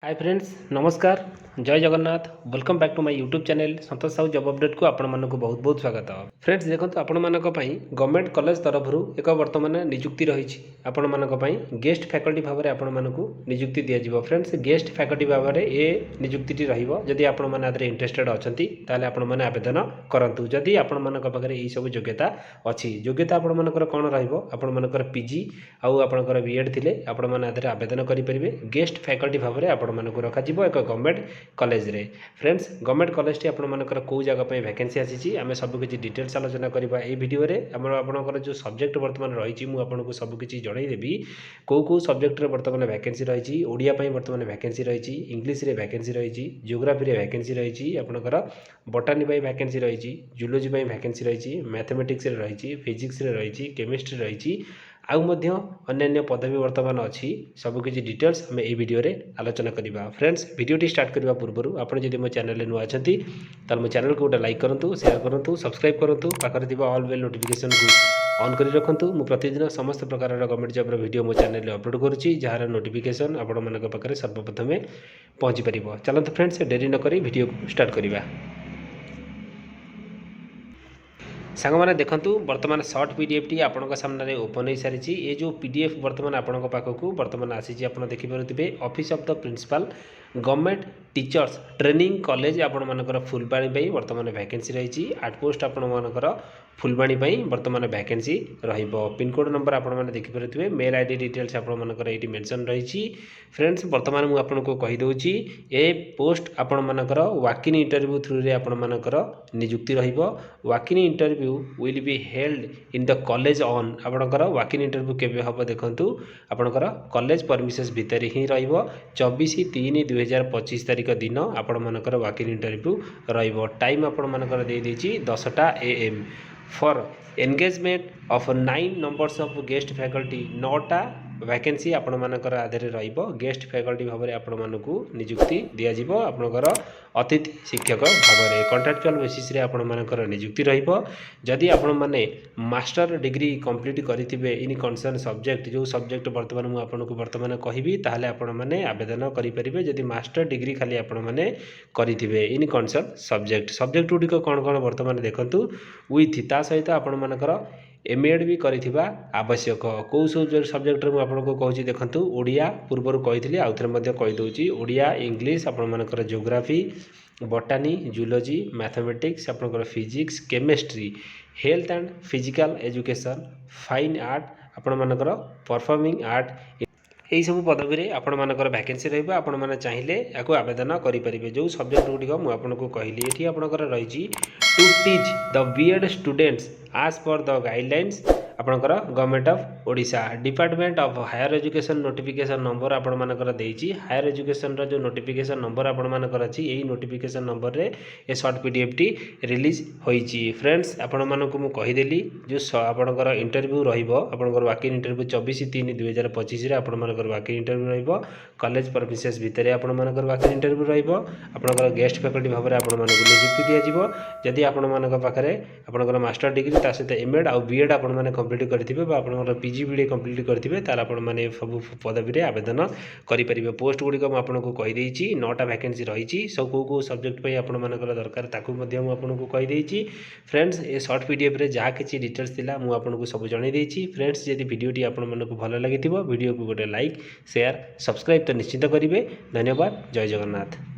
हाय friends नमस्कार जय Jagannath welcome back to my YouTube channel Santosh Sahu job update को आपण मानक बहुत बहुत स्वागत। फ्रेंड्स देखो आपण मानक गवर्नमेंट कॉलेज तरफ एक वर्तमान नियुक्ति रही आपण मानक गेस्ट फैकल्टी भाव में आपण मानक नियुक्ति दि जाव। फ्रेंड्स गेस्ट फैकल्टी भाव में ये नियुक्ति रही आपण मैंने इंटरेस्टेड अच्छा ताले आपण मैंने आवेदन करूँ जदि आपण मानक पाखे यही सब योग्यता अच्छी योग्यता आपण मानकर कौन रहा मानकर पीजी आउ आपंकर बीएड थे आपण मैंने आवेदन करेंगे गेस्ट फैकल्टी भाव में आपण मानक रखा एक गवर्नमेंट कॉलेज रे। फ्रेंड्स गवर्नमेंट कॉलेज टी आपंकर कौ जगह वैकेंसी आसी आम सबकि डिटेल्स आलोचना करवा ये वीडियो आपंकर जो सब्जेक्ट बर्तमान रही मुझे सबकि जनईदेवी कौ कौ सब्जेक्ट बर्तमान वैकेंसी रही ओडिया बर्तमान वैकेंसी रही इंग्लीश रे वैकेंसी रही जियोग्राफी वैकेंसी रही आपंकर बटानी वैकेंसी रही जूलोजी वैकेंसी रही मैथमेटिक्स रही फिजिक्स रही केमिस्ट्री रही आउ मध्य अन्य पदवी वर्तमान अच्छी सबकि डिटेल्स आम ये वीडियो रे आलोचना करवा। फ्रेंड्स वीडियो स्टार्ट करने पूर्व आपड़ जब मो चैनल नुआ अच्छा तो मो चैनल को गोटे लाइक करूँ शेयर करूँ सब्सक्राइब करूँ पाखे ऑल बेल नोटिफिकेशन को ऑन कर रखुँ। मुझे प्रतिदिन समस्त प्रकार गवर्नमेंट जॉब वीडियो मो चैनल अपलोड करुँची जार नोटिफिकेशन आपण मान पाखे सर्वप्रथम पहुँची पार। चलते फ्रेंड्स डेरी नक वीडियो को स्टार्ट करवा। सांग मैंने देखूँ बर्तमान सर्ट पीडीएफ टी आपण सामने ओपन हो सारी ये जो पीडीएफ बर्तमान आपण पाखक बर्तमान आसी आप देखिपे office of the principal government teachers training college आपण मानकर फुलबाणी बर्तमान वैकेंसी रही 8 पोस्ट आपण मानकर फुलबाणी बर्तमान वैकेंसी पिनकोड नंबर आपण मैंने देखिपे मेल आईडी डिटेल्स आपण मानकर ये मेंशन रही। फ्रेंड्स बर्तमान मुझे आपको कहीदे ए पोस्ट आपण मानकर वाकिन इंटरव्यू थ्रू रे आपण मानकर नियुक्ति रहिबो। Joaquin interview will be held in the college on आपणकर वाकिन इंटरव्यू केबे हम देखु आपणकर कॉलेज परमिशंस भितर ही रहिबो 24/3/2025 तारिख दिन आपण मानकर वाकिन इंटरव्यू रहिबो। टाइम आपण मानकर दे देछि 10टा AM for engagement of 9 numbers of guest faculty 9टा वैकेंसी आपण मानकर आधे रहिबो। गेस्ट फैकल्टी भाव में आपण मानकु नियुक्ति दिया जिवो आपणकर अतिथि शिक्षक भाव में कॉन्ट्रैक्चुअल बेसिस रे आपण मानकर नियुक्ति रहिबो। जदि आपण माने मास्टर डिग्री कंप्लीट करिथिबे इन कंसर्न सब्जेक्ट जो सब्जेक्ट बर्तमान मु आपनको बर्तमान कहिबी ताहाले आपण माने आवेदन करि परिबे। जदि मास्टर डिग्री खाली आपण माने करिथिबे इन कंसर्न सब्जेक्ट गुडिक कोन कोन बर्तमान देखंतु विथ ता सहित आपण मानकर एमएड भी करिथिबा आवश्यक कौ सब्जेक्ट रे आपको कहूँ देखूँ ओडिया पूर्वर कही आउ थे कहीदे ओडिया इंग्लीश आपण मानकर जियोग्राफी बटानी जूलोजी मैथमेटिक्स आपंकर physics chemistry health and physical education fine art आपण मानकर परफॉर्मिंग आर्ट यही सब पदवी रे आपण मानकर वैकेंसी रहिबा। आपण माने चाहिए याको आवेदन करेंगे जो सब्जेक्ट गुडिक मुझे आपको कहली ये आपंकर रही to teach the BEd students as per the guidelines आपणकर government of Odisha department of higher education notification number आपण मानकर देइछि। हायर एजुकेशन रो जो नोटिफिकेशन नंबर आपण मानकर अछि एही नोटिफिकेशन नंबर रे ए शॉर्ट पीडीएफ टी रिलीज होईछि। फ्रेंड्स आपण मानकु मु कहि देली जो आपणकर इंटरव्यू रहिबो आपणकर वाकिन इंटरव्यू 24/3/2025 रे आपण मानकर वाकिन इंटरव्यू रहिबो। कॉलेज परमिशंस भितरे आपण मानकर वाकिन इंटरव्यू रहिबो। आपणकर गेस्ट फैकल्टी भाव में आपण मानकु नियुक्ति दिया जिवो। जदि आपण मानक पाखरे आपणकर मास्टर डिग्री ता सहित एमएड आ बीएड आपण माने कंप्लीट करेंगे आप पीजी भी कंप्लीट करेंगे ताल आपने सब पदवी में आवेदन करेंगे। पोस्ट गुड़िक मुझे कहीदे 9टा वैकेंसी रही सब कौ कौ सब्जेक्ट आपर दरकार ताकू आपको कहीदे। फ्रेंड्स ये शॉर्ट पीडीएफ रे जहाँ किसी डिटेल्स थिला मु आपको सब जनईदे। फ्रेंड्स जब वीडियोटी आपको भल लगी वीडियो को गोटे लाइक शेयर सब्सक्राइब तो निश्चित करेंगे। धन्यवाद। जय जगन्नाथ।